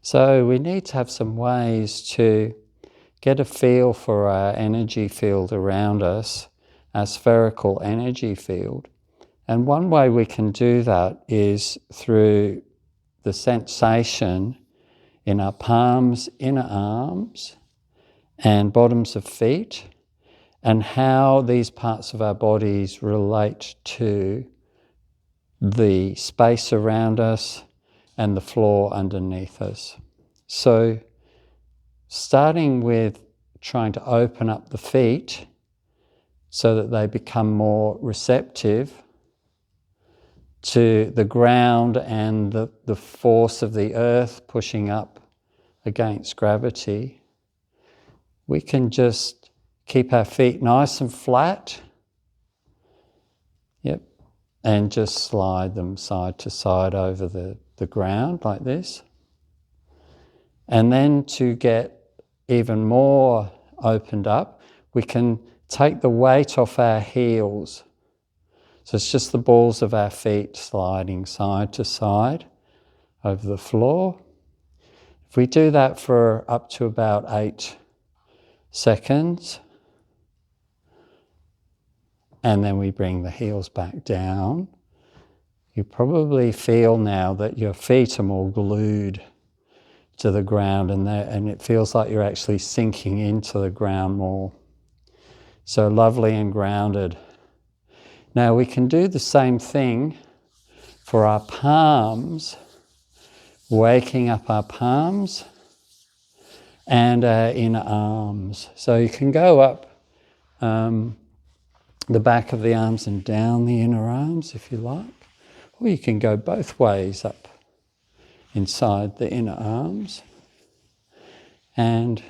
So we need to have some ways to get a feel for our energy field around us, our spherical energy field. And one way we can do that is through the sensation in our palms, inner arms, and bottoms of feet, and how these parts of our bodies relate to the space around us and the floor underneath us. So, starting with trying to open up the feet so that they become more receptive to the ground and the force of the earth pushing up against gravity, we can just keep our feet nice and flat. Yep. And just slide them side to side over the ground like this. And then to get even more opened up, we can take the weight off our heels. So it's just the balls of our feet sliding side to side over the floor. If we do that for up to about 8 seconds, and then we bring the heels back down, you probably feel now that your feet are more glued to the ground, and it feels like you're actually sinking into the ground more. So lovely and grounded. Now we can do the same thing for our palms, waking up our palms and our inner arms. So you can go up the back of the arms and down the inner arms if you like, or you can go both ways up inside the inner arms. And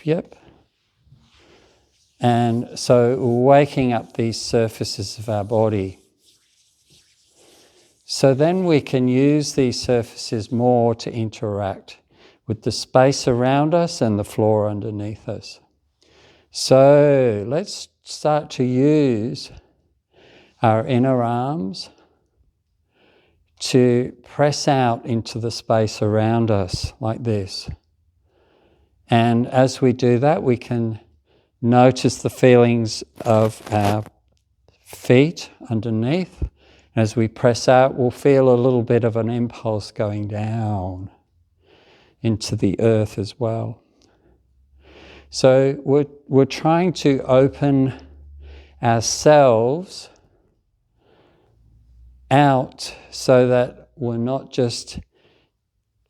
yep. And so waking up these surfaces of our body. So then we can use these surfaces more to interact with the space around us and the floor underneath us. So let's start to use our inner arms to press out into the space around us like this. And as we do that, we can notice the feelings of our feet underneath. As we press out, we'll feel a little bit of an impulse going down into the earth as well. So we're trying to open ourselves out so that we're not just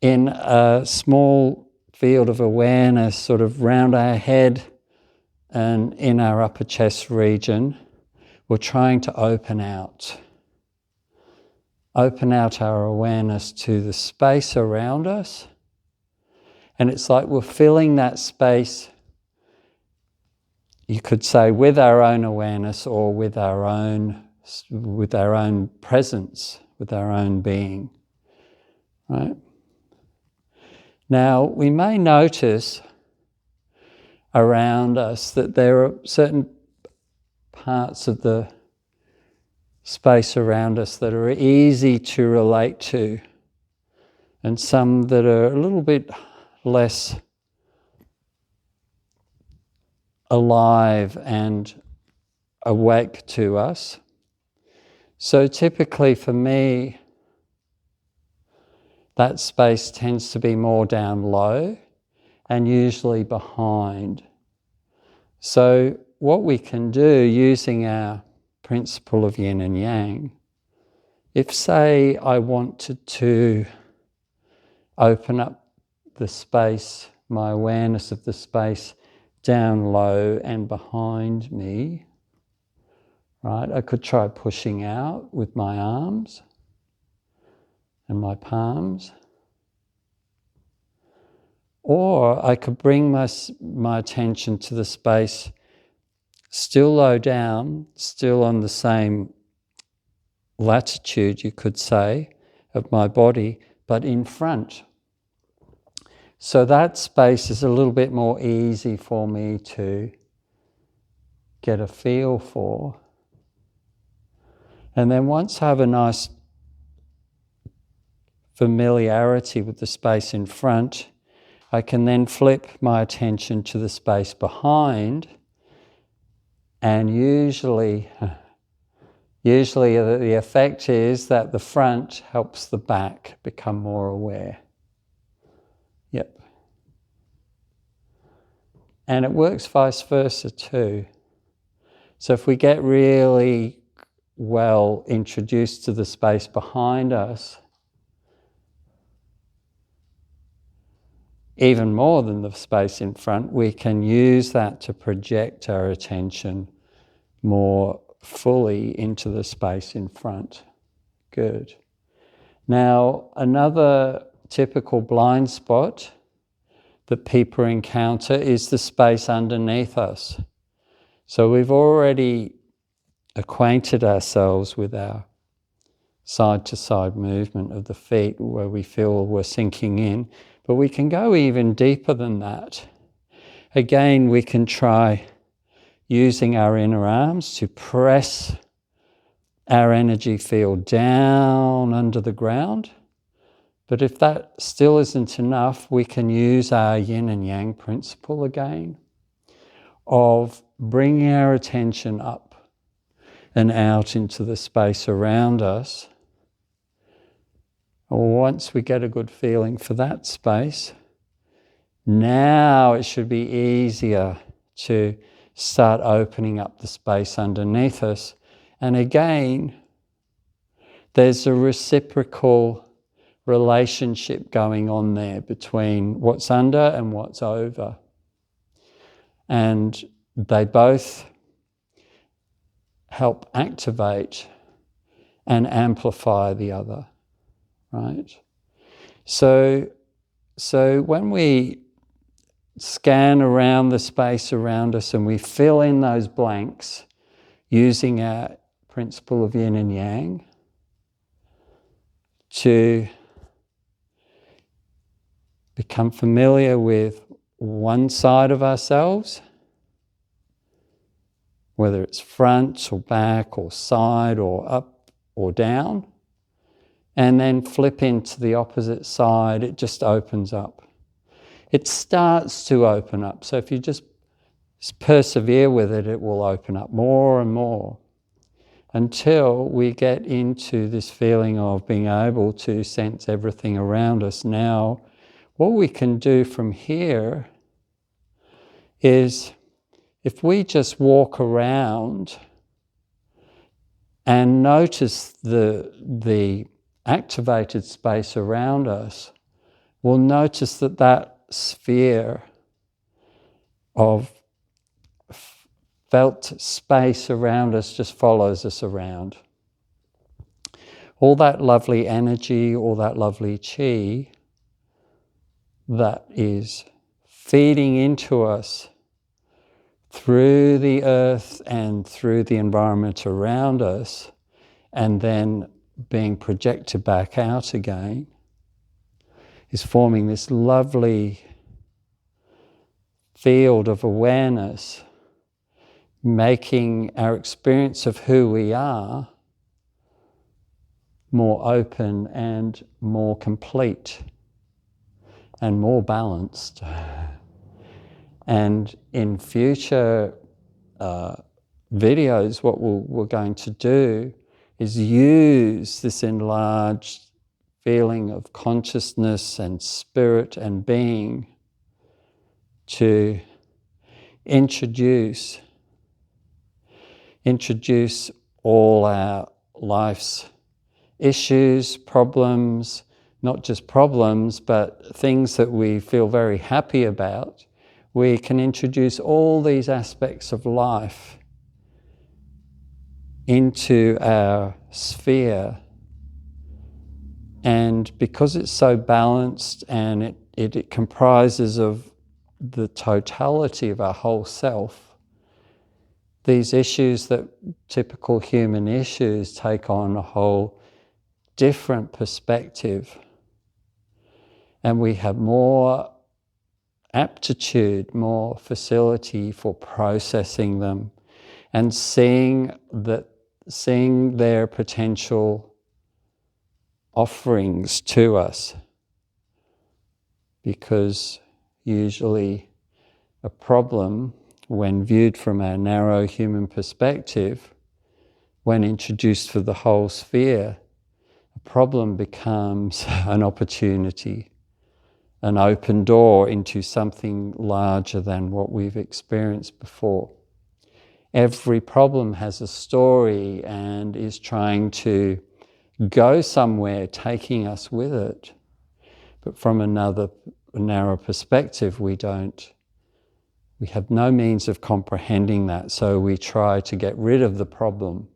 in a small field of awareness sort of round our head and in our upper chest region. We're trying to open out our awareness to the space around us. And it's like we're filling that space, you could say, with our own awareness or with our own presence, with our own being, right? Now, we may notice around us that there are certain parts of the space around us that are easy to relate to, and some that are a little bit less alive and awake to us. So typically for me, that space tends to be more down low and usually behind. So what we can do using our principle of yin and yang, if say I wanted to open up the space, my awareness of the space down low and behind me, right? I could try pushing out with my arms and my palms. Or I could bring my attention to the space still low down, still on the same latitude, you could say, of my body, but in front. So that space is a little bit more easy for me to get a feel for. And then once I have a nice familiarity with the space in front, I can then flip my attention to the space behind, and usually the effect is that the front helps the back become more aware. Yep. And it works vice versa too. So if we get really well introduced to the space behind us, even more than the space in front, we can use that to project our attention more fully into the space in front. Good. Now, another typical blind spot that people encounter is the space underneath us. So we've already acquainted ourselves with our side-to-side movement of the feet where we feel we're sinking in, but we can go even deeper than that. Again, we can try using our inner arms to press our energy field down under the ground. But if that still isn't enough, we can use our yin and yang principle again of bringing our attention up and out into the space around us. Once we get a good feeling for that space, now it should be easier to start opening up the space underneath us. And again, there's a reciprocal relationship going on there between what's under and what's over. And they both help activate and amplify the other, right? So when we scan around the space around us and we fill in those blanks using our principle of yin and yang to become familiar with one side of ourselves, whether it's front or back or side or up or down, and then flip into the opposite side, it just opens up. It starts to open up. So if you just persevere with it, it will open up more and more until we get into this feeling of being able to sense everything around us. Now, what we can do from here is if we just walk around and notice the activated space around us, we'll notice that sphere of felt space around us just follows us around. All that lovely energy, all that lovely chi that is feeding into us through the earth and through the environment around us, and then being projected back out again, is forming this lovely field of awareness, making our experience of who we are more open and more complete and more balanced. And in future videos, what we're going to do is use this enlarged feeling of consciousness and spirit and being to introduce all our life's issues, problems, not just problems, but things that we feel very happy about. We can introduce all these aspects of life into our sphere. And because it's so balanced and it comprises of the totality of our whole self, these issues that typical human issues take on a whole different perspective. And we have more aptitude, more facility for processing them and seeing their potential offerings to us, because usually a problem, when viewed from our narrow human perspective, when introduced for the whole sphere, a problem becomes an opportunity, an open door into something larger than what we've experienced before. Every problem has a story and is trying to go somewhere, taking us with it. But from another narrow perspective, we have no means of comprehending that. So we try to get rid of the problem,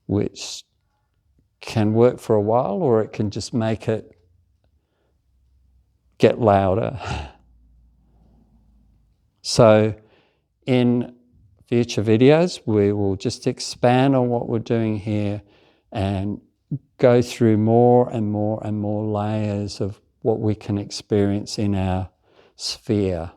which can work for a while, or it can just make it get louder. So in future videos, we will just expand on what we're doing here and go through more and more and more layers of what we can experience in our sphere.